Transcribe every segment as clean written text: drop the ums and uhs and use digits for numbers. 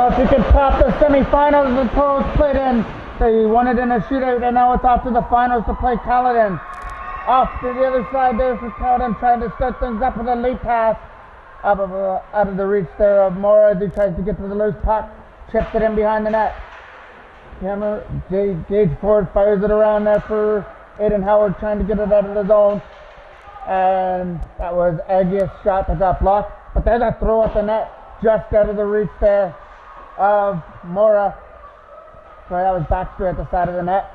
know if you could top the semifinals the Toros played in. They won it in a shootout, and now it's off to the finals to play Caledon. Off to the other side there for Caledon, trying to start things up with a late pass out of the reach there of Mora, who tries to get to the loose puck, chips it in behind the net. Gage Ford fires it around there for Aiden Howard, trying to get it out of the zone. And that was Agia's shot that got blocked. But there's a throw at the net, just out of the reach there of Mora. So that was back straight at the side of the net.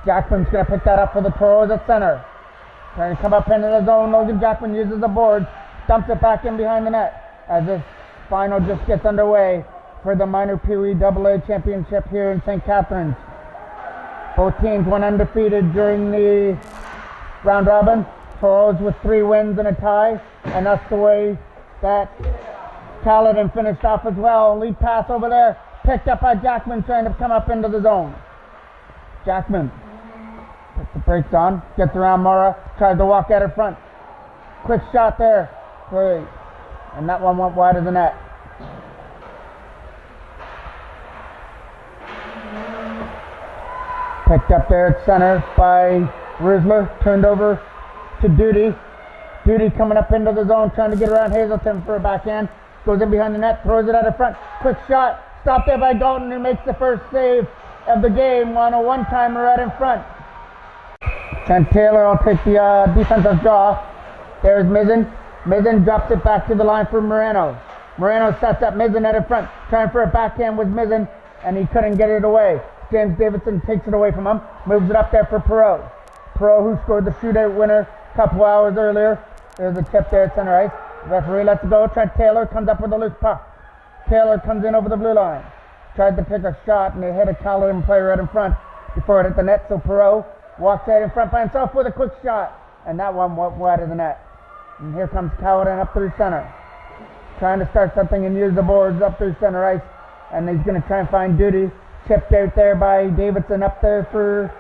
Jackman's going to pick that up for the Toros at center. Trying to come up into the zone. Logan Jackman uses the board, dumps it back in behind the net as this final just gets underway for the minor Pee Wee AA championship here in St. Catharines. Both teams went undefeated during the round robin. Toros with 3 wins and a tie, and that's the way that Caledon finished off as well. Lead pass over there, picked up by Jackman, trying to come up into the zone. Jackman puts the brakes on, gets around Mora, tries to walk out in front. Quick shot there, and that one went wide of the net. Picked up there at center by Rizzler, turned over to Duty. Duty coming up into the zone, trying to get around Hazelton for a backhand. Goes in behind the net, throws it out in front. Quick shot, stopped there by Dalton, who makes the first save of the game on a one-timer right in front. Trent Taylor will take the defensive draw. There's Mizzen. Mizzen drops it back to the line for Moreno. Moreno sets up Mizzen out in front, trying for a backhand with Mizzen, and he couldn't get it away. James Davidson takes it away from him, moves it up there for Perot. Perot, who scored the shootout winner a couple hours earlier. There's a tip there at center ice. The referee lets it go. Trent Taylor comes up with a loose puck. Taylor comes in over the blue line. Tried to pick a shot, and they hit a Caledon player right in front before it hit the net. So Perot walks out in front by himself with a quick shot, and that one went wide of the net. And here comes Caledon up through center, trying to start something and use the boards up through center ice. And he's going to try and find Duty. Chipped out there by Davidson up there for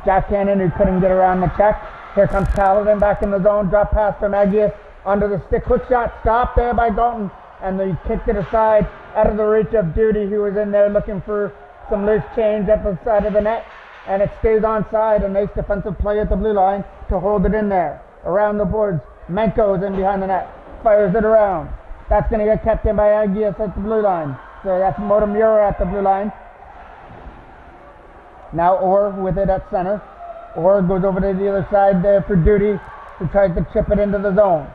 Jack Cannon, who couldn't get around the check. Here comes Caledon back in the zone. Drop pass from Agius under the stick. Quick shot stopped there by Dalton, and they kicked it aside out of the reach of Duty, who was in there looking for some loose change at the side of the net. And it stays onside. A nice defensive play at the blue line to hold it in there. Around the boards, Menko's in behind the net. Fires it around. That's going to get kept in by Agius at the blue line. So that's Motomura at the blue line. Now Orr with it at center. Orr goes over to the other side there for Duty, who tries to chip it into the zone.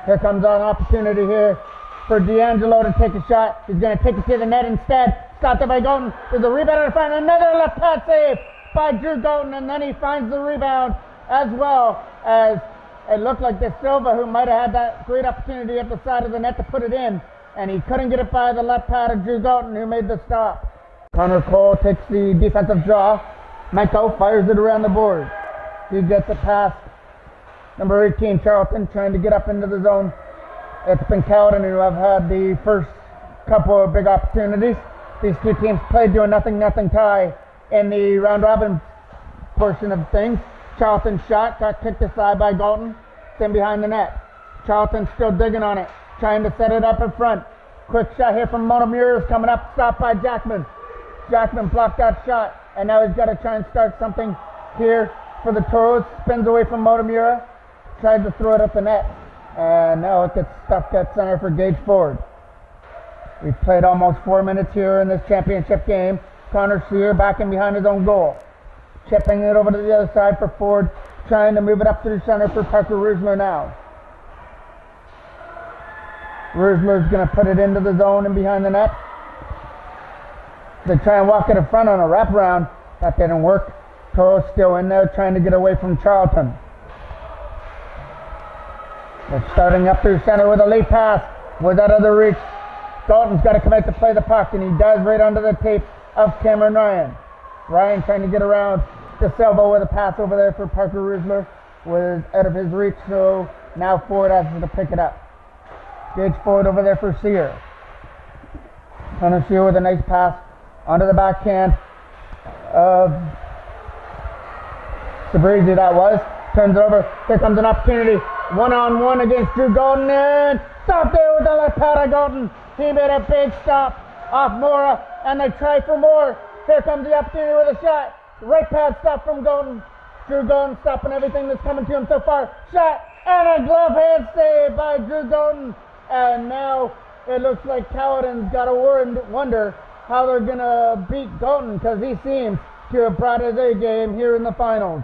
Here comes an opportunity here for D'Angelo to take a shot. He's going to take it to the net instead. Stopped it by Golden. There's a rebound in front. Another left pass save by Drew Golden, and then he finds the rebound as well, as it looked like De Silva, who might have had that great opportunity at the side of the net to put it in, and he couldn't get it by the left pad of Drew Golden, who made the stop. Connor Cole takes the defensive draw. Menko fires it around the board. He gets it past number 18, Charlton, trying to get up into the zone. It's been Caledon who have had the first couple of big opportunities. These two teams played to a 0-0 tie in the round robin portion of things. Charlton's shot got kicked aside by Galton. It's in behind the net. Charlton still digging on it, trying to set it up in front. Quick shot here from Motomura is coming up, stopped by Jackman. Jackman blocked that shot, and now he's got to try and start something here for the Toros. Spins away from Motomura, tried to throw it at the net, and now it gets stuck at center for Gage Ford. We've played almost 4 minutes here in this championship game. Connor Sear back in behind his own goal. Chipping it over to the other side for Ford, trying to move it up through center for Parker Rusler now. Rusler's going to put it into the zone and behind the net. They try and walk it in front on a wraparound. That didn't work. Toros still in there trying to get away from Charlton. They're starting up through center with a late pass. Was out of the reach. Dalton's got to come out to play the puck, and he does right under the tape of Cameron Ryan. Ryan trying to get around De Silva with a pass over there for Parker Rusler. Was out of his reach, so now Ford has to pick it up. Gage Ford over there for Sear. Connor Sear with a nice pass onto the backhand of Sabrizi, that was. Turns it over. Here comes an opportunity. One-on-one against Drew Golden, and stop there with the left pad of Golden. He made a big stop off Mora, and they try for more. Here comes the opportunity with a shot. Right pad stop from Golden. Drew Golden stopping everything that's coming to him so far. Shot, and a glove hand save by Drew Golden. And now it looks like Caledon's got to wonder how they're going to beat Golden, because he seems to have brought his A game here in the finals.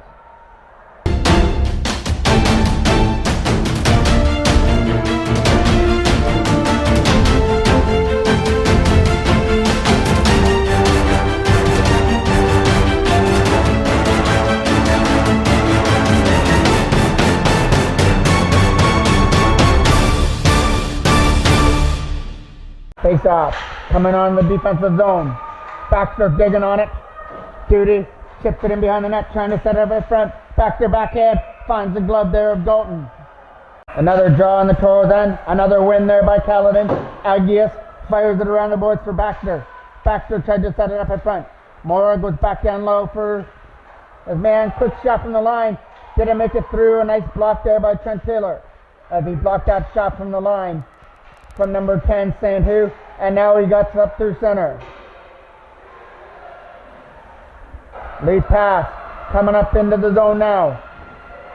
Face off, coming on the defensive zone. Baxter digging on it. Duty chips it in behind the net, trying to set it up in front. Baxter backhand, finds the glove there of Dalton. Another draw on the Toros end. Another win there by Caledon. Agius fires it around the boards for Baxter. Baxter tried to set it up in front. Mora goes back down low for his man. Quick shot from the line. Didn't make it through. A nice block there by Trent Taylor as he blocked that shot from the line from number 10, Sandhu, and now he got up through center. Lead pass, coming up into the zone now,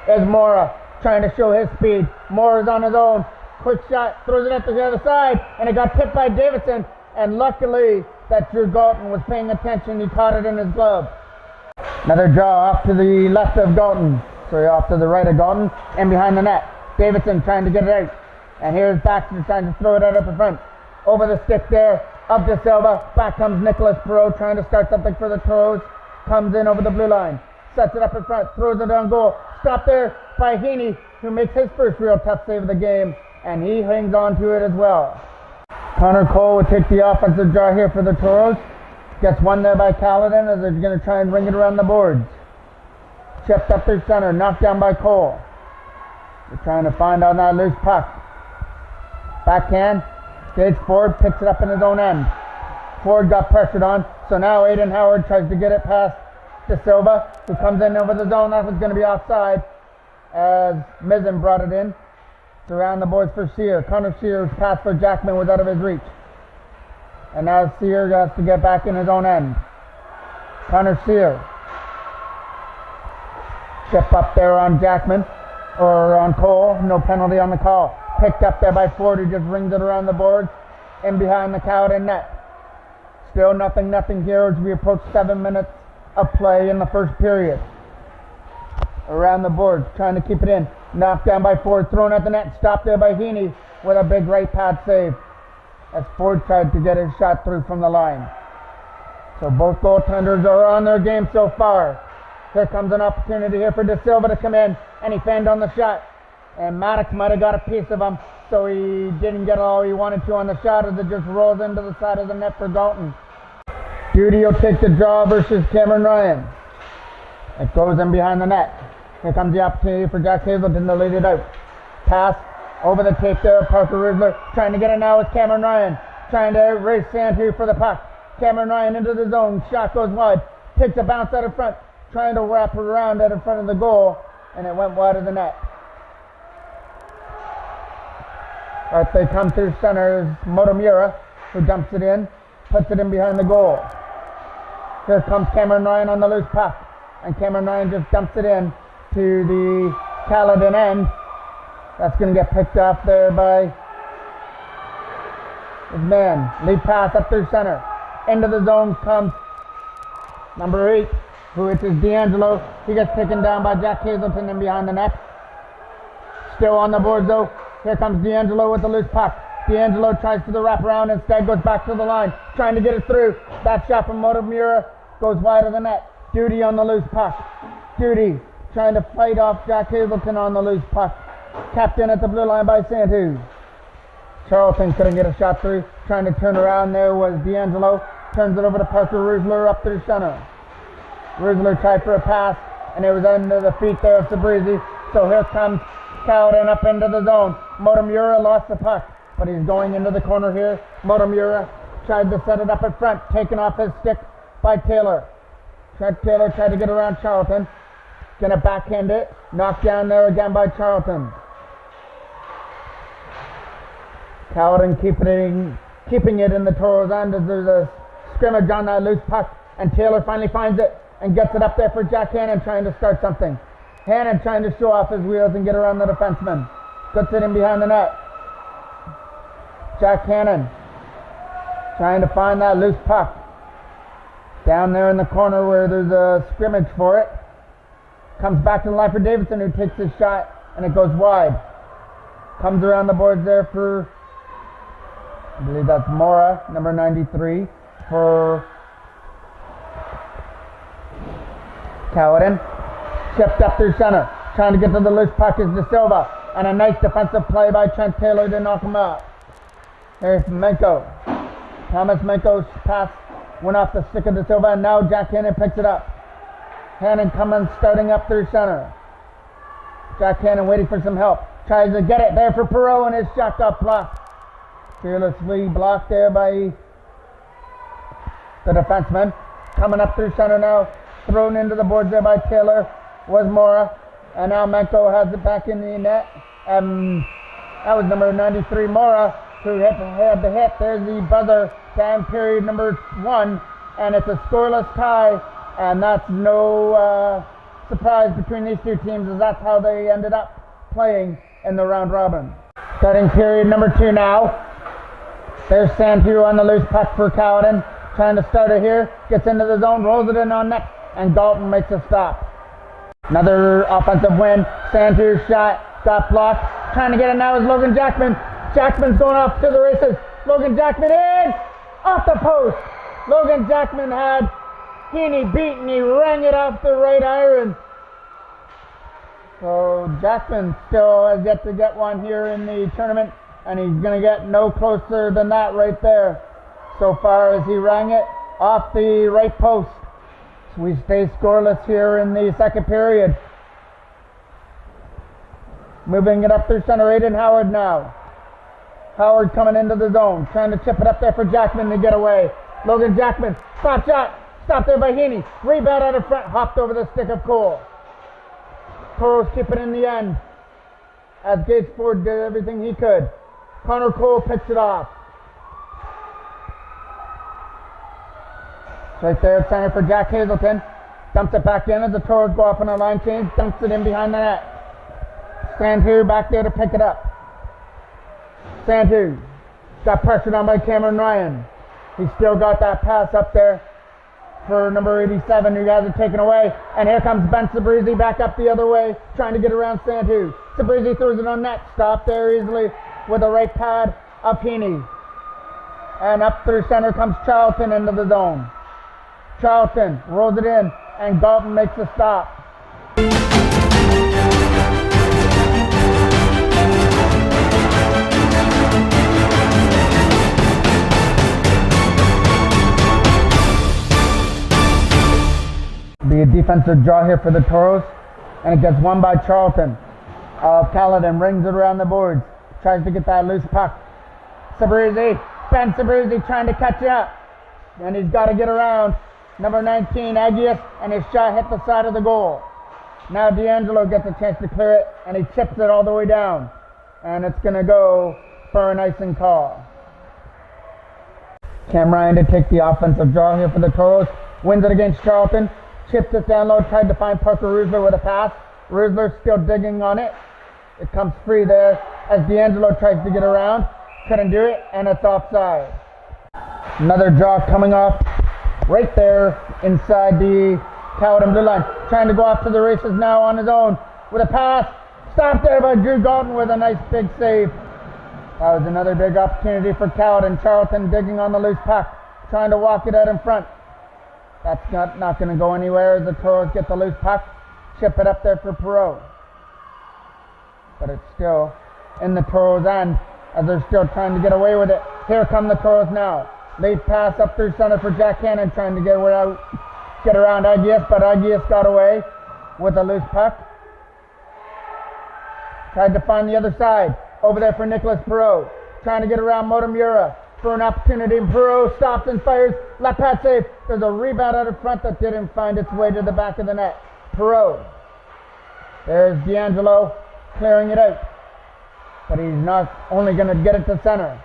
is Mora, trying to show his speed. Mora's on his own, quick shot, throws it up to the other side, and it got tipped by Davidson, and luckily that Drew Galton was paying attention, he caught it in his glove. Another draw off to the left of Galton, sorry, off to the right of Galton, and behind the net. Davidson trying to get it out. And here's Baxter trying to throw it out up in front. Over the stick there, up to Silva. Back comes Nicholas Perot trying to start something for the Toros. Comes in over the blue line. Sets it up in front, throws it on goal. Stopped there by Heaney, who makes his first real tough save of the game. And he hangs on to it as well. Connor Cole would take the offensive draw here for the Toros. Gets one there by Caledon as they're going to try and ring it around the boards. Chipped up through center, knocked down by Cole. They're trying to find on that loose puck. Backhand, Gage Ford picks it up in his own end. Ford got pressured on, so now Aiden Howard tries to get it past De Silva, who comes in over the zone. That was going to be offside as Mizzen brought it in. It's around the boards for Sear. Connor Sear's pass for Jackman was out of his reach. And now Sear has to get back in his own end. Connor Sear. Chip up there on Jackman, or on Cole. No penalty on the call. Picked up there by Ford, who just rings it around the board and behind the Caledon net. Still nothing here as we approach 7 minutes of play in the first period. Around the board, trying to keep it in. Knocked down by Ford, thrown at the net, stopped there by Heaney with a big right pad save as Ford tried to get his shot through from the line. So both goaltenders are on their game so far. Here comes an opportunity here for De Silva to come in, and he fanned on the shot. And Maddox might have got a piece of him, so he didn't get all he wanted to on the shot as it just rolls into the side of the net for Dalton. Duty will take the draw versus Cameron Ryan. It goes in behind the net. Here comes the opportunity for Jack Hazelton to lead it out. Pass over the tape there, Parker Riddler trying to get it now with Cameron Ryan. Trying to race Sandhu for the puck. Cameron Ryan into the zone, shot goes wide. Takes a bounce out in front, trying to wrap it around out in front of the goal, and it went wide of the net. As they come through center is Motomura, who dumps it in, puts it in behind the goal. Here comes Cameron Ryan on the loose puck, and Cameron Ryan just dumps it in to the Caledon end. That's going to get picked off there by his man. Lead pass up through center. Into the zone comes number 8, who is D'Angelo. He gets taken down by Jack Hazelton in behind the net. Still on the board though. Here comes D'Angelo with the loose puck. D'Angelo tries to the wraparound, instead goes back to the line, trying to get it through. That shot from Motomura goes wide of the net. Duty on the loose puck. Duty trying to fight off Jack Hazelton on the loose puck. Capped in at the blue line by Sandhu. Charlton couldn't get a shot through. Trying to turn around there was D'Angelo. Turns it over to Parker Rusler up through center. Rusler tried for a pass, and it was under the feet there of Sabrizi. So here comes Caledon up into the zone. Motomura lost the puck, but he's going into the corner here. Motomura tried to set it up in front, taken off his stick by Taylor. Trent Taylor tried to get around Charlton. Gonna backhand it. Knocked down there again by Charlton. Caledon keeping keeping it in the Toros' end as there's a scrimmage on that loose puck, and Taylor finally finds it and gets it up there for Jack Hannon, trying to start something. Hannon trying to show off his wheels and get around the defenseman. Puts it in behind the net. Jack Hannon trying to find that loose puck. Down there in the corner where there's a scrimmage for it. Comes back to the line for Davidson, who takes his shot, and it goes wide. Comes around the boards there for, I believe that's Mora, number 93, for Caledon. Shipped up through center. Trying to get to the loose puck is De Silva. And a nice defensive play by Trent Taylor to knock him out. There's Menko. Thomas Menko's pass went off the stick of De Silva, and now Jack Hannon picks it up. Hannon coming, starting up through center. Jack Hannon waiting for some help. Tries to get it there for Perreault, and his shot got blocked. Fearlessly blocked there by the defenseman. Coming up through center now. Thrown into the boards there by Taylor was Mora. And now Menko has it back in the net. That was number 93, Mora, who had the hit. There's the buzzer to end period number 1. And it's a scoreless tie. And that's no surprise between these two teams, as that's how they ended up playing in the round robin. Starting period number 2 now. There's Santu on the loose puck for Caledon. Trying to start it here. Gets into the zone, rolls it in on net, and Galton makes a stop. Another offensive win. Santu's shot got blocked. Trying to get it now is Logan Jackman. Jackman's going off to the races. Logan Jackman in! Off the post! Logan Jackman had Heaney beat, and he rang it off the right iron. So Jackman still has yet to get one here in the tournament, and he's going to get no closer than that right there so far as he rang it off the right post. So we stay scoreless here in the second period. Moving it up through center, Aiden Howard now. Howard coming into the zone, trying to chip it up there for Jackman to get away. Logan Jackman, spot shot, stopped there by Heaney. Rebound out of front, hopped over the stick of Cole. Toros keep it in the end, as Gatesford did everything he could. Connor Cole picks it off. It's right there at center for Jack Hazelton. Dumps it back in as the Toros go off on a line change. Dumps it in behind the net. Santu back there to pick it up. Santu got pressured on by Cameron Ryan. He's still got that pass up there for number 87, who has it taken away. And here comes Ben Sabrizi back up the other way, trying to get around Santu. Sabrizi throws it on net. Stopped there easily with the right pad of Heaney. And up through center comes Charlton into the zone. Charlton rolls it in, and Galton makes a stop. Be a defensive draw here for the Toros, and it gets won by Charlton. Caledon rings it around the boards, tries to get that loose puck. Sabrizi, Ben Sabrizi trying to catch up, and he's got to get around number 19, Agius, and his shot hit the side of the goal. Now D'Angelo gets a chance to clear it, and he chips it all the way down, and it's going to go for an icing call. Cam Ryan to take the offensive draw here for the Toros, wins it against Charlton. Chips it down low, tried to find Parker Rusler with a pass. Rusler's still digging on it. It comes free there as D'Angelo tries to get around. Couldn't do it, and it's offside. Another draw coming off right there inside the Caledon blue line. Trying to go off to the races now on his own with a pass. Stopped there by Drew Galton with a nice big save. That was another big opportunity for Caledon. Charlton digging on the loose puck, trying to walk it out in front. That's not going to go anywhere as the Toros get the loose puck. Chip it up there for Perreault. But it's still in the Toros' end as they're still trying to get away with it. Here come the Toros now. Late pass up through center for Jack Hannon, trying to get around Agius, but Agius got away with a loose puck. Tried to find the other side. Over there for Nicholas Perreault. Trying to get around Motomura for an opportunity. Perreault stops and fires. Left pad save. There's a rebound out of front that didn't find its way to the back of the net. Perreault. There's D'Angelo clearing it out. But he's not only going to get it to center.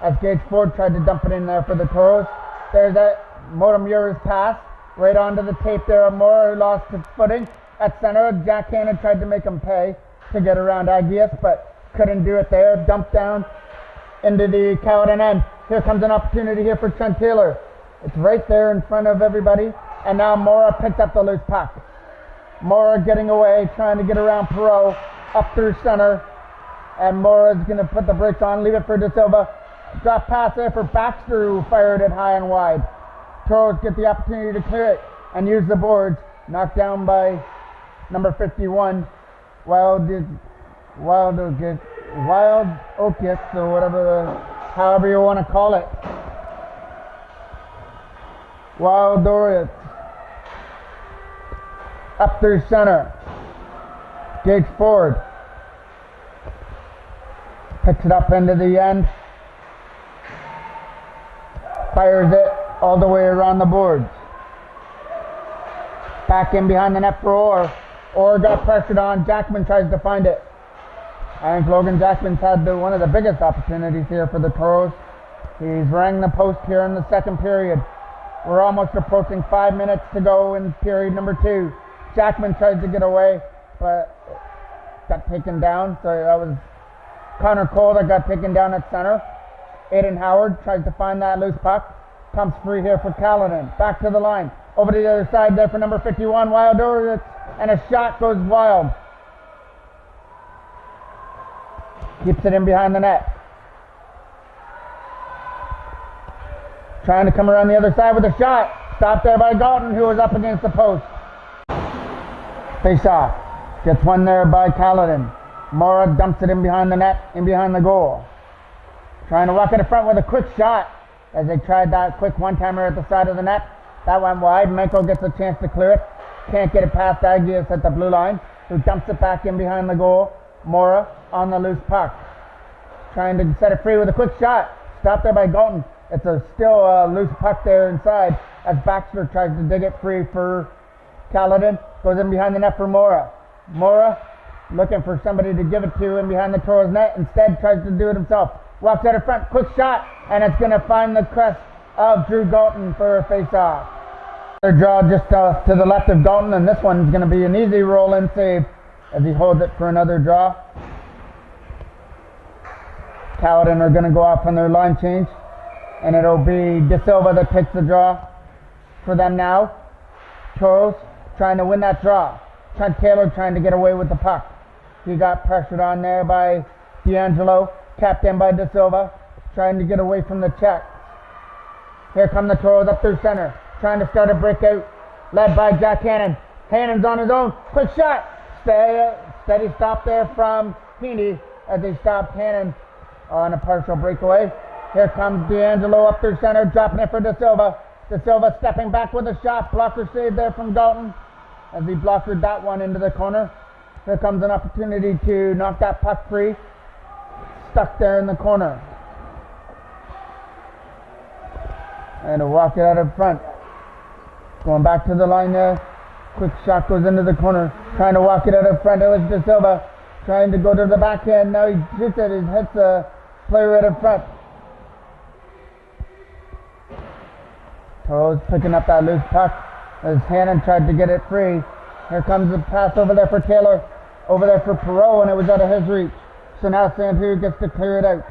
as Gage Ford tried to dump it in there for the Toros. There's that Motomura's pass right onto the tape there. Mora lost his footing at center. Jack Hannon tried to make him pay to get around Agius, but couldn't do it there. Dumped down into the Caledon end. Here comes an opportunity here for Trent Taylor. It's right there in front of everybody. And now Mora picked up the loose puck. Mora getting away, trying to get around Perot, up through center. And Mora's going to put the brakes on, leave it for De Silva. Drop pass there for Baxter, who fired it high and wide. Toros get the opportunity to clear it and use the boards. Knocked down by number 51, Wild Oakis, or whatever, however you want to call it. Wild Dorius. Up through center. Gage Ford. Picks it up into the end. Fires it all the way around the boards. Back in behind the net for Orr. Orr got pressured on. Jackman tries to find it. I think Logan Jackman's had one of the biggest opportunities here for the Toros. He's rang the post here in the second period. We're almost approaching 5 minutes to go in period number 2. Jackman tries to get away, but got taken down. So that was Connor Cole that got taken down at center. Aiden Howard tries to find that loose puck. Comes free here for Caledon. Back to the line. Over to the other side there for number 51, Wild Dorius, and a shot goes wild. Keeps it in behind the net. Trying to come around the other side with a shot. Stopped there by Galton, who was up against the post. Face off. Gets one there by Caledon. Mora dumps it in behind the net, in behind the goal. Trying to walk it in front with a quick shot as they tried that quick one-timer at the side of the net. That went wide. Menko gets a chance to clear it. Can't get it past Agius at the blue line, who dumps it back in behind the goal. Mora on the loose puck. Trying to set it free with a quick shot. Stopped there by Galton. It's still a loose puck there inside as Baxter tries to dig it free for Caledon. Goes in behind the net for Mora. Mora looking for somebody to give it to in behind the Toros net. Instead tries to do it himself. Walks out in front. Quick shot. And it's going to find the crest of Drew Galton for a face-off. Another draw just to the left of Galton, and this one's going to be an easy roll-in save as he holds it for another draw. Caledon are going to go off on their line change, and it'll be De Silva that takes the draw for them now. Toros trying to win that draw. Trent Taylor trying to get away with the puck. He got pressured on there by D'Angelo, capped in by De Silva, trying to get away from the check. Here come the Toros up through center, trying to start a breakout, led by Jack Hannon. Hannon's on his own, quick shot. Steady stop there from Heaney as they stopped Hannon on a partial breakaway. Here comes D'Angelo up through center, dropping it for De Silva. De Silva stepping back with a shot. Blocker save there from Galton as he blockered that one into the corner. Here comes an opportunity to knock that puck free. Stuck there in the corner. And to walk it out in front. Going back to the line there. Quick shot goes into the corner. Trying to walk it out in front. It was De Silva trying to go to the backhand. Now he shoots it. He hits the player right in front. Toros picking up that loose puck as Hannon tried to get it free. Here comes the pass over there for Taylor. Over there for Perot, and it was out of his reach. So now Santu gets to clear it out.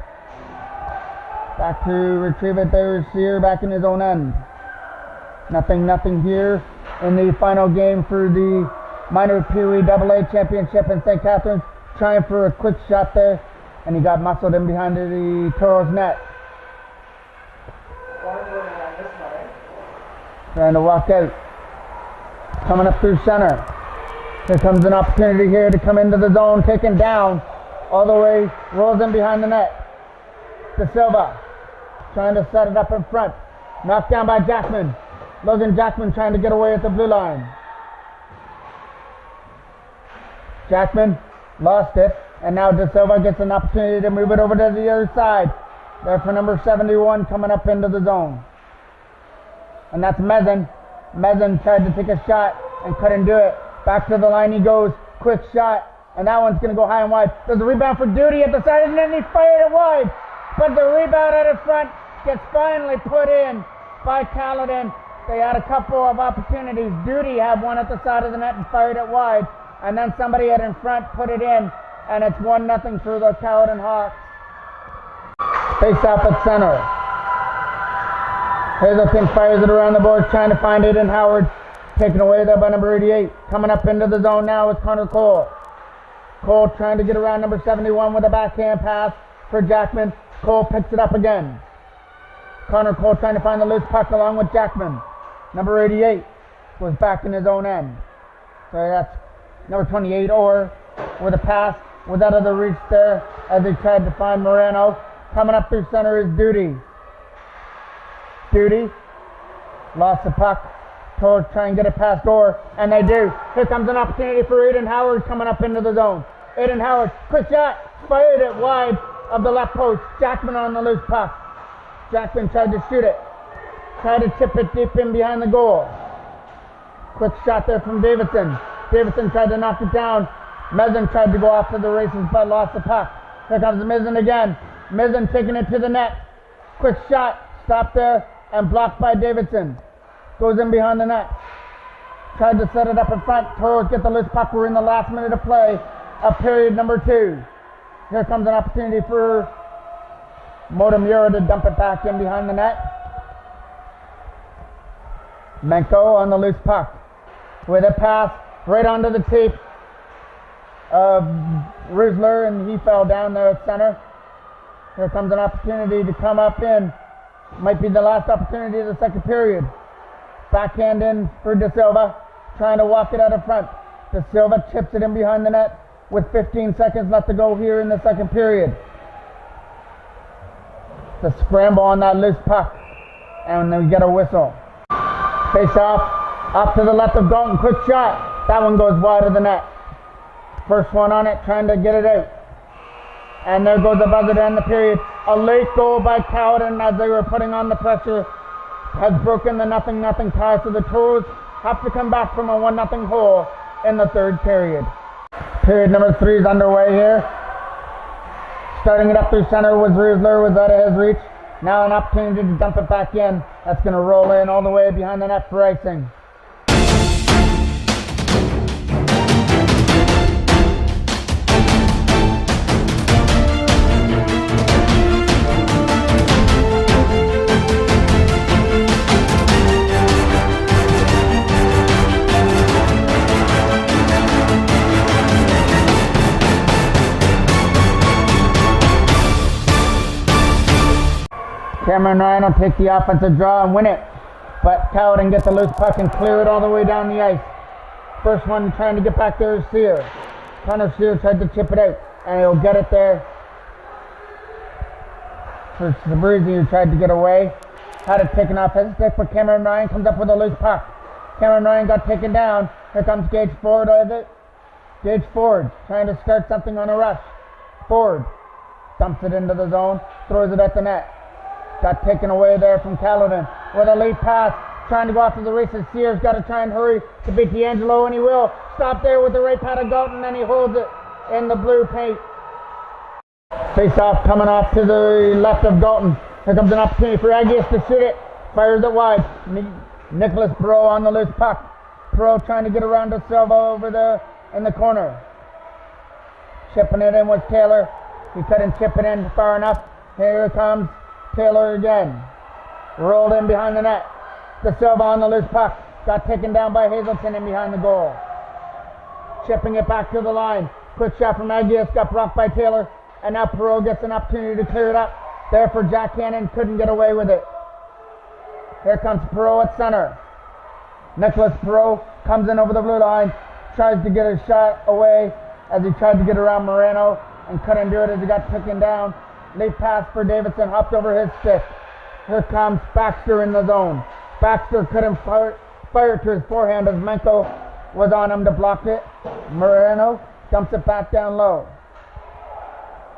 Back to retrieve it there, Sear back in his own end. Nothing here in the final game for the minor Pee Wee AA championship in St. Catharines. Trying for a quick shot there, and he got muscled in behind the Toros net. Trying to walk out. Coming up through center. Here comes an opportunity here to come into the zone, taken down all the way, rolls in behind the net. De Silva trying to set it up in front. Knocked down by Jackman. Logan Jackman trying to get away at the blue line. Jackman lost it, and now De Silva gets an opportunity to move it over to the other side. There for number 71 coming up into the zone. And that's Mezin. Mezin tried to take a shot and couldn't do it. Back to the line he goes. Quick shot. And that one's going to go high and wide. There's a rebound for Duty at the side, and then he fired it wide. but the rebound out in front gets finally put in by Caledon. They had a couple of opportunities. Duty had one at the side of the net and fired it wide, and then somebody had in front put it in, and it's 1-0 for the Caledon Hawks. Face off at center. Hazelton fires it around the boards, trying to find Aiden Howard. Taken away there by number 88. Coming up into the zone now is Connor Cole. Cole trying to get around number 71 with a backhand pass for Jackman. Cole picks it up again. Connor Cole trying to find the loose puck along with Jackman. Number 88 was back in his own end. So that's number 28, Orr, with a pass. Was out of the reach there as he tried to find Moreno. Coming up through center is Duty. Duty lost the puck. Toros try and get it past Orr, and they do. Here comes an opportunity for Aiden Howard coming up into the zone. Aiden Howard, quick shot, fired it wide of the left post. Jackman on the loose puck. Jackman tried to shoot it. Tried to chip it deep in behind the goal. Quick shot there from Davidson. Davidson tried to knock it down. Mezin tried to go off to the races but lost the puck. Here comes Mezin again. Mezin taking it to the net. Quick shot, stopped there and blocked by Davidson. Goes in behind the net. Tried to set it up in front. Toros get the loose puck. We're in the last minute of play of period number 2. Here comes an opportunity for Motomura to dump it back in behind the net. Menko on the loose puck with a pass right onto the tape of Rizzler, and he fell down there at center. Here comes an opportunity to come up in. Might be the last opportunity of the second period. Backhand in for De Silva, trying to walk it out in front. De Silva chips it in behind the net with 15 seconds left to go here in the second period. The scramble on that loose puck, and then we get a whistle. Face off to the left of Dalton, quick shot. That one goes wide of the net. First one on it, trying to get it out. And there goes the buzzer to end the period. A late goal by Caledon as they were putting on the pressure has broken the 0-0 tie, so the Toros have to come back from a 1-0 hole in the third period. Period number 3 is underway here. Starting it up through center was Rizzler, was out of his reach. Now an opportunity to dump it back in. That's going to roll in all the way behind the net for icing. Cameron Ryan will take the offensive draw and win it, but Caledon gets the loose puck and clear it all the way down the ice. First one trying to get back there is Sear. Connor Sear tried to chip it out, and he'll get it there for Sabrizi, who tried to get away. Had it taken off his stick, but Cameron Ryan comes up with a loose puck. Cameron Ryan got taken down. Here comes Gage Ford with it. Gage Ford trying to start something on a rush. Ford dumps it into the zone, throws it at the net. Got taken away there from Caledon with a late pass, trying to go after the races. Sears got to try and hurry to beat D'Angelo, and he will. Stop there with the right pad of Galton, and he holds it in the blue paint. Face off coming off to the left of Galton. Here comes an opportunity for Agius to shoot it. Fires it wide. Nicholas Perot on the loose puck. Perot trying to get around to Silva over there in the corner. Chipping it in was Taylor. He couldn't chip it in far enough. Here comes Taylor again. Rolled in behind the net. De Silva on the loose puck. Got taken down by Hazelton in behind the goal. Chipping it back to the line. Quick shot from Agius. Got blocked by Taylor. And now Perot gets an opportunity to clear it up. There for Jack Cannon. Couldn't get away with it. Here comes Perot at center. Nicholas Perot comes in over the blue line. Tries to get a shot away as he tried to get around Moreno. And couldn't do it as he got taken down. Late pass for Davidson, hopped over his stick. Here comes Baxter in the zone. Baxter couldn't fire to his forehand as Menko was on him to block it. Moreno dumps it back down low.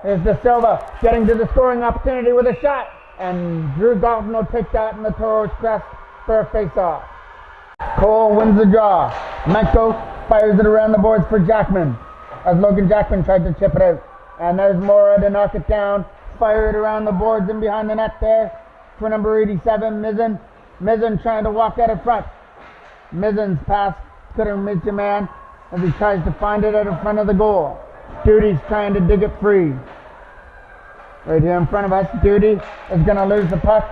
Here's De Silva getting to the scoring opportunity with a shot. And Drew Galton will take that in the Toros crest for a face-off. Cole wins the draw. Menko fires it around the boards for Jackman as Logan Jackman tried to chip it out. And there's Mora to knock it down. fire it around the boards and behind the net there for number 87, Mizzen. Mizzen trying to walk out in front. Mizzen's pass couldn't reach a man as he tries to find it out in front of the goal. Duty's trying to dig it free. Right here in front of us, Duty is going to lose the puck.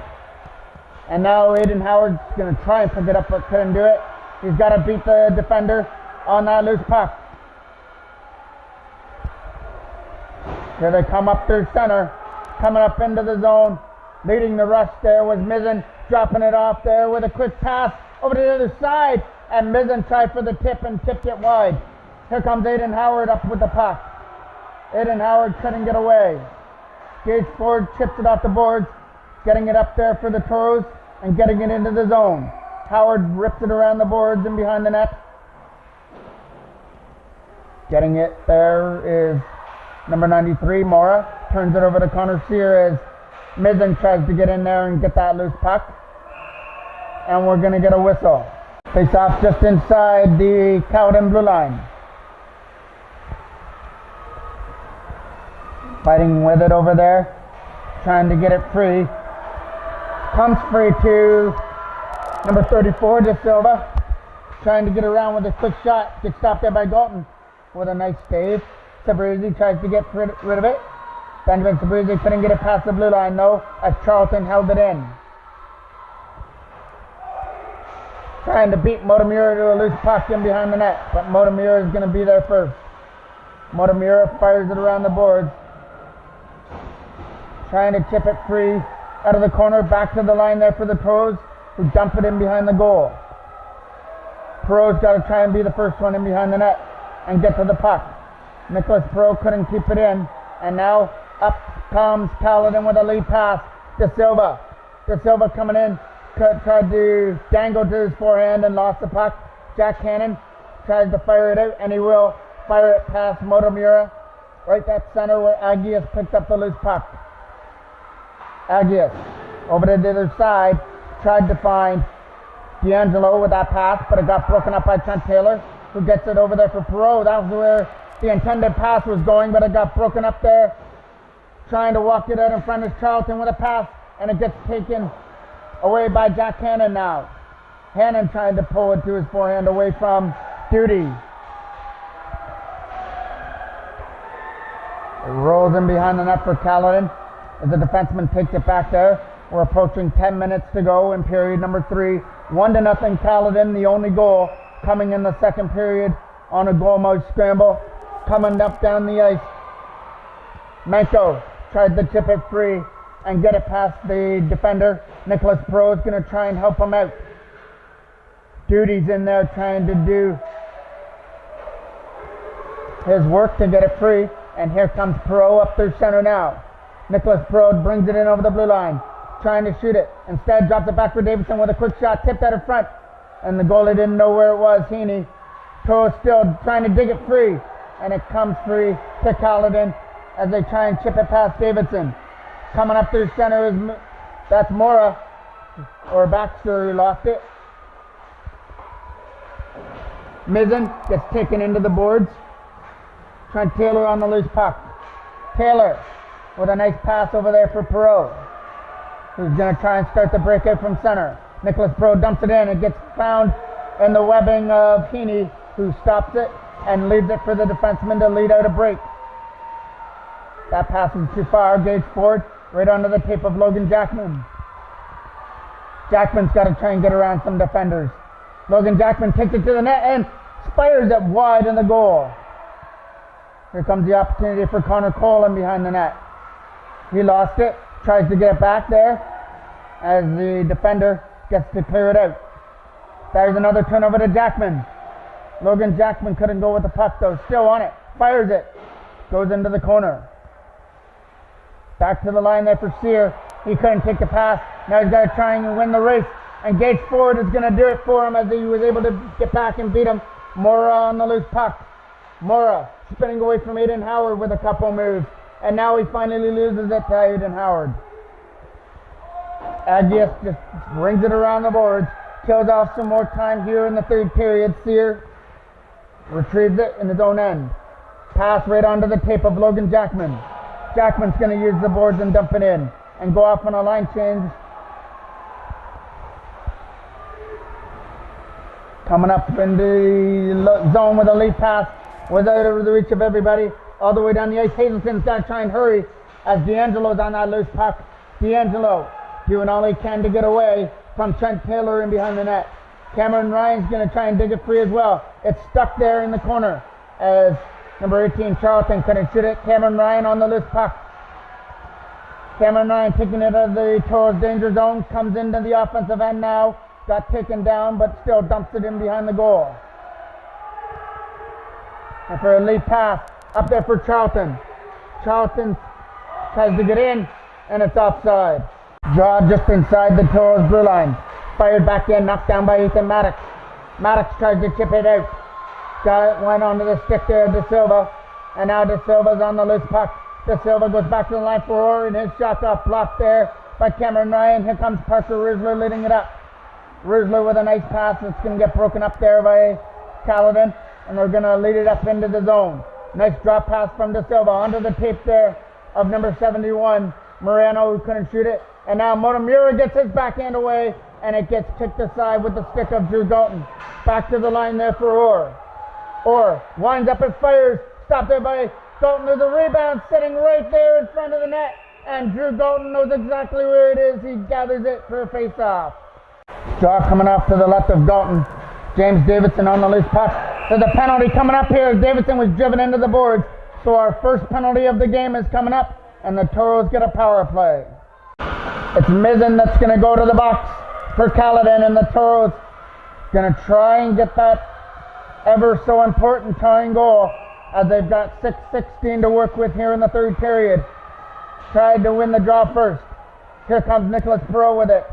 And now Aiden Howard's going to try and pick it up but couldn't do it. He's got to beat the defender on that loose puck. Here they come up through center, coming up into the zone. Leading the rush there was Mizzen, dropping it off there with a quick pass over to the other side. And Mizzen tried for the tip and tipped it wide. Here comes Aiden Howard up with the puck. Aiden Howard couldn't get away. Gage Ford chips it off the boards, getting it up there for the Toros and getting it into the zone. Howard rips it around the boards and behind the net. Getting it there is number 93, Mora. Turns it over to Connor Sear as Mizzen tries to get in there and get that loose puck. And we're going to get a whistle. Face off just inside the Caledon blue line. Fighting with it over there. Trying to get it free. Comes free to number 34, De Silva. Trying to get around with a quick shot. Gets stopped there by Galton with a nice save. Sabrizi tries to get rid of it. Benjamin Sabrizi couldn't get it past the blue line though, as Charlton held it in. Trying to beat Motomura to a loose puck in behind the net, but Motomura is going to be there first. Motomura fires it around the boards. Trying to chip it free out of the corner, back to the line there for the Pros, who dump it in behind the goal. Pros got to try and be the first one in behind the net and get to the puck. Nicholas Pro couldn't keep it in, and now up comes Caledon with a lead pass. De Silva. De Silva coming in, tried to dangle to his forehand and lost the puck. Jack Cannon tries to fire it out, and he will fire it past Motomura, right at center where Agius picks up the loose puck. Agius over to the other side, tried to find D'Angelo with that pass, but it got broken up by Trent Taylor, who gets it over there for Perot. That was where the intended pass was going, but it got broken up there. Trying to walk it out in front of Charlton with a pass, and it gets taken away by Jack Hannon now. Hannon trying to pull it to his forehand away from Duty. It rolls in behind the net for Caledon as the defenseman takes it back there. We're approaching 10 minutes to go in period number 3. 1-0 Caledon, the only goal coming in the second period on a goal mode scramble. Coming up down the ice. Menko tried to chip it free and get it past the defender. Nicholas Pro is going to try and help him out. Duty's in there trying to do his work to get it free. And here comes Pro up through center now. Nicholas Pro brings it in over the blue line. Trying to shoot it. Instead drops it back for Davidson with a quick shot. Tipped out in front. And the goalie didn't know where it was. Heaney. Pro still trying to dig it free. And it comes free to Caledon as they try and chip it past Davidson. Coming up through center is that's Mora or Baxter who lost it. Mizzen gets taken into the boards. Trent Taylor on the loose puck. Taylor with a nice pass over there for Perot, who's going to try and start the breakout from center. Nicholas Perot dumps it in. It gets found in the webbing of Heaney, who stops it and leaves it for the defenseman to lead out a break. That pass is too far. Gage Ford right onto the tape of Logan Jackman. Jackman's got to try and get around some defenders. Logan Jackman takes it to the net and fires it wide in the goal. Here comes the opportunity for Connor Colan behind the net. He lost it, tries to get it back there as the defender gets to clear it out. There's another turnover to Jackman. Logan Jackman couldn't go with the puck though, still on it, fires it, goes into the corner. Back to the line there for Sear. He couldn't take the pass. Now he's got to try and win the race. And Gage Ford is going to do it for him as he was able to get back and beat him. Mora on the loose puck. Mora spinning away from Aiden Howard with a couple moves. And now he finally loses it to Aiden Howard. Agius just brings it around the boards. Kills off some more time here in the third period. Sear retrieves it in his own end. Pass right onto the tape of Logan Jackman. Jackman's going to use the boards and dump it in and go off on a line change. Coming up in the zone with a lead pass. Was out of the reach of everybody. All the way down the ice. Hazelton's got to try and hurry as D'Angelo's on that loose puck. D'Angelo doing all he can to get away from Trent Taylor in behind the net. Cameron Ryan's going to try and dig it free as well. It's stuck there in the corner as number 18 Charlton couldn't shoot it. Cameron Ryan on the loose puck. Cameron Ryan taking it out of the Toros danger zone. Comes into the offensive end now. Got taken down but still dumps it in behind the goal. And for a lead pass up there for Charlton. Charlton tries to get in and it's offside. Draw just inside the Toros blue line. Fired back in, knocked down by Ethan Maddox. Maddox tries to chip it out. Got it, went onto the stick there, De Silva. And now De Silva's on the loose puck. De Silva goes back to the line for Orr, and his shot's off blocked there by Cameron Ryan. Here comes Parker Rizzler leading it up. Rizzler with a nice pass. It's going to get broken up there by Caledon. And they're going to lead it up into the zone. Nice drop pass from De Silva onto the tape there of number 71, Moreno, who couldn't shoot it. And now Motomura gets his backhand away, and it gets kicked aside with the stick of Drew Dalton. Back to the line there for Orr. Orr winds up and fires. Stopped there by Dalton. There's a rebound sitting right there in front of the net. And Drew Dalton knows exactly where it is. He gathers it for a face-off. Draw coming off to the left of Dalton. James Davidson on the loose puck. There's a penalty coming up here. Davidson was driven into the boards. So our first penalty of the game is coming up. And the Toros get a power play. It's Mizzen that's going to go to the box for Caledon, and the Toros going to try and get that ever so important tying goal as they've got 6:16 to work with here in the third period. Tried to win the draw first. Here comes Nicholas Perot with it.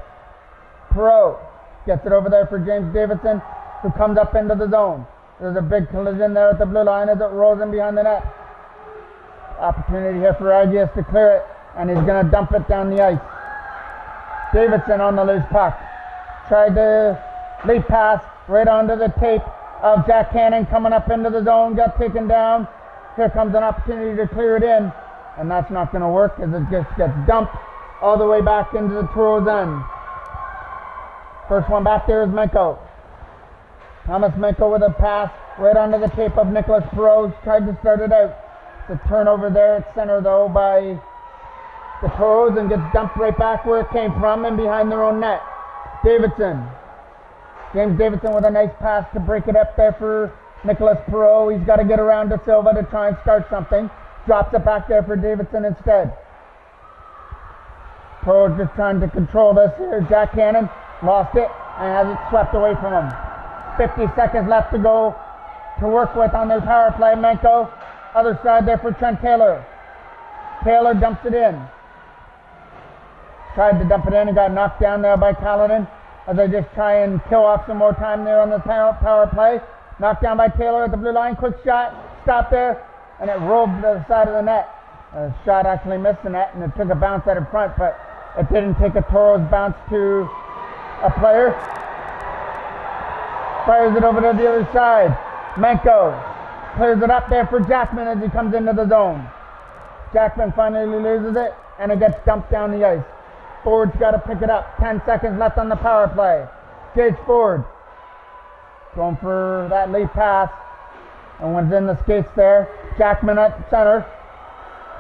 Perot gets it over there for James Davidson, who comes up into the zone. There's a big collision there at the blue line as it rolls in behind the net. Opportunity here for Agius to clear it, and he's going to dump it down the ice. Davidson on the loose puck. Tried to lead pass right onto the tape of Jack Cannon coming up into the zone. Got taken down. Here comes an opportunity to clear it in. And that's not going to work as it just gets dumped all the way back into the Toros end. First one back there is Menko. Thomas Menko with a pass right onto the tape of Nicholas Perot. Tried to start it out. The turnover there at center though by the Toros and gets dumped right back where it came from and behind their own net. Davidson. James Davidson with a nice pass to break it up there for Nicholas Perot. He's got to get around De Silva to try and start something. Drops it back there for Davidson instead. Perot just trying to control this here. Jack Cannon lost it and has it swept away from him. 50 seconds left to go to work with on their power play. Menko, other side there for Trent Taylor. Taylor dumps it in. Tried to dump it in and got knocked down there by Caledon as they just try and kill off some more time there on the power play. Knocked down by Taylor at the blue line. Quick shot. Stopped there. And it rolled to the side of the net. The shot actually missed the net and it took a bounce out in front, but it didn't take a Toros bounce to a player. Fires it over to the other side. Menko clears it up there for Jackman as he comes into the zone. Jackman finally loses it and it gets dumped down the ice. Ford's got to pick it up. 10 seconds left on the power play. Gage Ford going for that lead pass. And one's in the skates there. Jackman at center.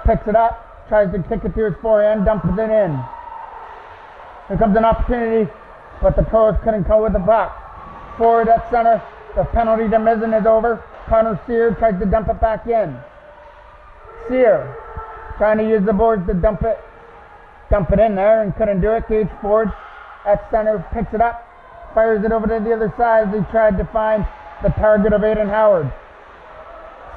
Picks it up. Tries to kick it to his forehand. Dumps it in. Here comes an opportunity. But the Toros couldn't go with the puck. Ford at center. The penalty to Mizzen is over. Connor Sear tries to dump it back in. Sear trying to use the boards to dump it in there and couldn't do it. Gage Ford at center picks it up, fires it over to the other side as he tried to find the target of Aiden Howard.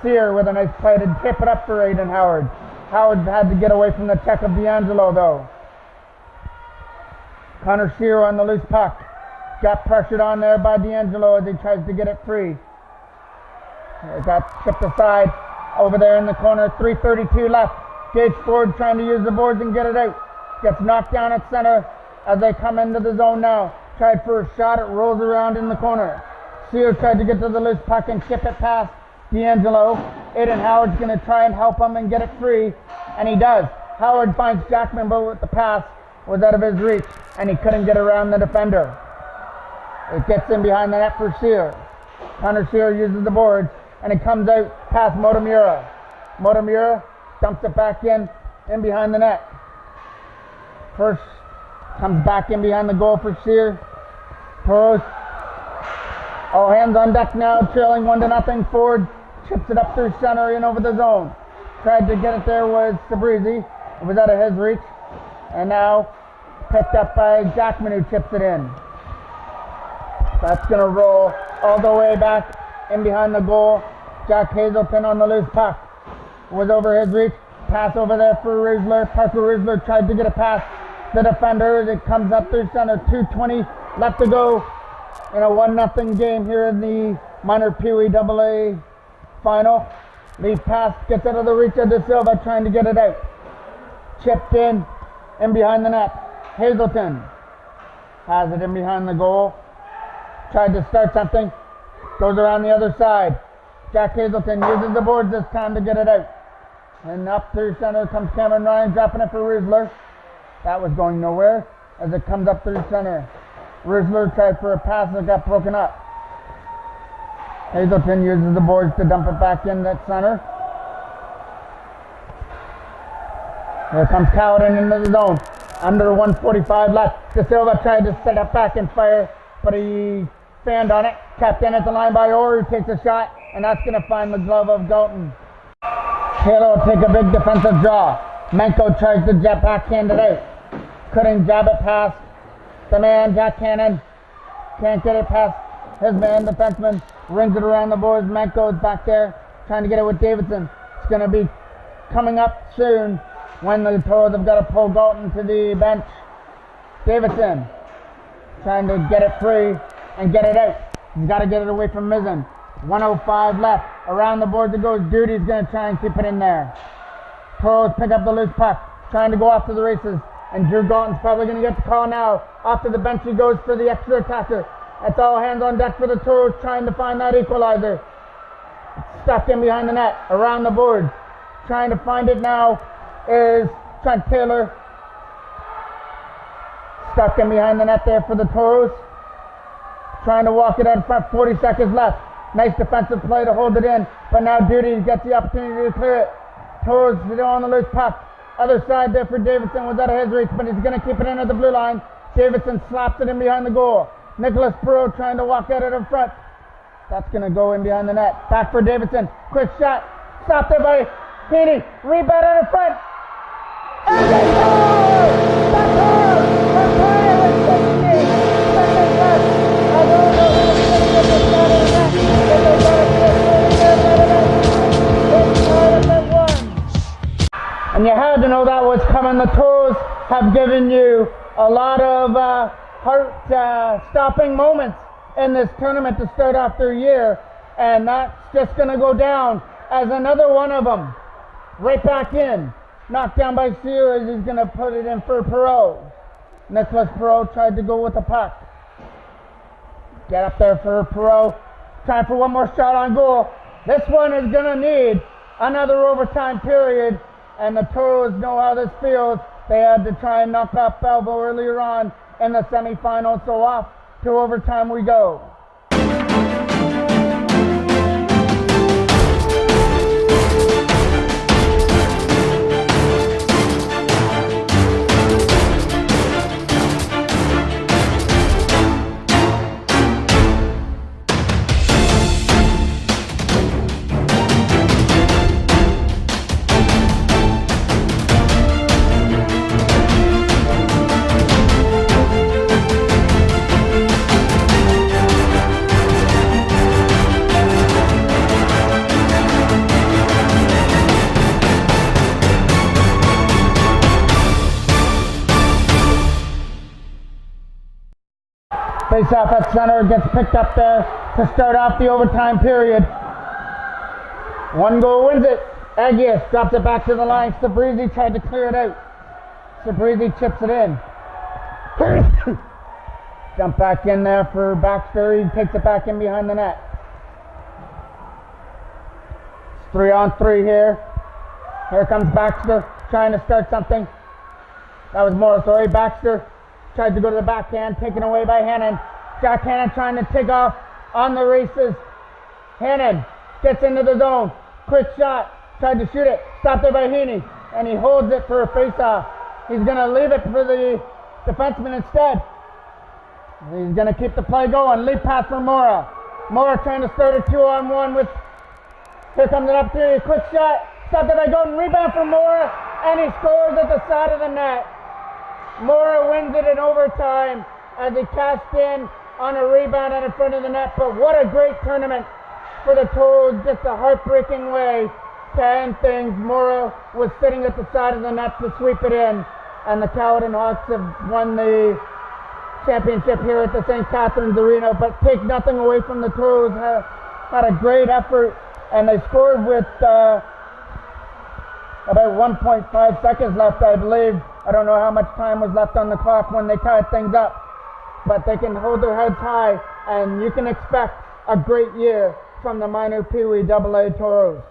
Sear with a nice play to tip it up for Aiden Howard. Howard had to get away from the check of D'Angelo though. Connor Sear on the loose puck. Got pressured on there by D'Angelo as he tries to get it free. It got chipped aside over there in the corner. 3:32 left. Gage Ford trying to use the boards and get it out. Gets knocked down at center as they come into the zone now. Tried for a shot. It rolls around in the corner. Sear tried to get to the loose puck and chip it past D'Angelo. Aiden Howard's going to try and help him and get it free. and he does. Howard finds Jackman, but with the pass was out of his reach, and he couldn't get around the defender. It gets in behind the net for Sear. Connor Sear uses the boards, and it comes out past Motomura. Motomura dumps it back in behind the net. First comes back in behind the goal for Sear. Toros. All hands on deck now, trailing 1-0. Ford chips it up through center and over the zone. Tried to get it there was Sabrizi. It was out of his reach. And now picked up by Jackman, who chips it in. That's going to roll all the way back in behind the goal. Jack Hazelton on the loose puck. Was over his reach. Pass over there for Riesler. Parker Riesler tried to get a pass. The defender, it comes up through center. 2:20 left to go in a 1-0 game here in the minor Pee Wee AA final. Leaf pass gets out of the reach of De Silva, trying to get it out. Chipped in behind the net. Hazelton has it in behind the goal. Tried to start something. Goes around the other side. Jack Hazelton uses the boards this time to get it out. And up through center comes Cameron Ryan, dropping it for Riesler. That was going nowhere as it comes up through center. Riesler tried for a pass that got broken up. Hazelton uses the boards to dump it back in that center. Here comes Caledon into the zone. Under 1:45 left. De Silva tried to set up back and fire, but he fanned on it. Tapped in at the line by Orr, who takes a shot, and that's going to find the glove of Dalton. Taylor will take a big defensive draw. Menko tries to jet backhand it out. Couldn't jab it past the man, Jack Cannon. Can't get it past his man, defenseman. Rings it around the boards. Menko's back there trying to get it with Davidson. It's going to be coming up soon when the Toros have got to pull Galton to the bench. Davidson trying to get it free and get it out. He's got to get it away from Mizzen. 1:05 left. Around the boards it goes. Duty's going to try and keep it in there. Toros pick up the loose puck, trying to go off to the races. And Drew Galton's probably going to get the call now. Off to the bench he goes for the extra attacker. That's all hands on deck for the Toros, trying to find that equalizer. Stuck in behind the net, around the boards. Trying to find it now is Trent Taylor. Stuck in behind the net there for the Toros. Trying to walk it out in front, 40 seconds left. Nice defensive play to hold it in, but now Duty gets the opportunity to clear it. Toros on the loose puck. Other side there for Davidson was out of his reach, but he's going to keep it in at the blue line. Davidson slaps it in behind the goal. Nicholas Perot trying to walk at it in front. That's going to go in behind the net. Back for Davidson. Quick shot. Stopped there by Heaney. Rebound out in front. And they score! The Toros are playing with 16 seconds left. I don't know who's going to get this shot in the net. But they got it to the net. It's tied up at 1. And you had to know that was coming. The Toros have given you a lot of heart-stopping moments in this tournament to start off their year, and that's just going to go down as another one of them. Right back in. Knocked down by Sear as he's going to put it in for Perot. Nicholas Perot tried to go with the puck. Get up there for Perot. Time for one more shot on goal. This one is going to need another overtime period, and the Toros know how this feels. They had to try and knock off Belleville earlier on in the semifinals, so off to overtime we go. Face off at center, gets picked up there to start off the overtime period. One goal wins it. Agius drops it back to the line. Sabrizi tried to clear it out. Sabrizi chips it in. Jump back in there for Baxter. He takes it back in behind the net. It's 3-on-3 here. Here comes Baxter. trying to start something. That was Morrow, sorry. Baxter tried to go to the backhand, taken away by Hannon. Jack Hannon trying to take off on the races. Hannon gets into the zone. Quick shot. Tried to shoot it. Stopped there by Heaney. And he holds it for a face-off. He's going to leave it for the defenseman instead. He's going to keep the play going. Lead pass for Morrow. Morrow trying to start a 2-on-1 with... Here comes an opportunity. Quick shot. Stopped there by Golden. Rebound for Morrow. And he scores at the side of the net. Morrow wins it in overtime as he cashed in on a rebound out in front of the net. But what a great tournament for the Toros. Just a heartbreaking way to end things. Morrow was sitting at the side of the net to sweep it in. And the Caledon Hawks have won the championship here at the St. Catharines Arena. But take nothing away from the Toros. Had a great effort. And they scored with about 1.5 seconds left, I believe. I don't know how much time was left on the clock when they tied things up. But they can hold their heads high, and you can expect a great year from the minor Pee Wee AA Toros.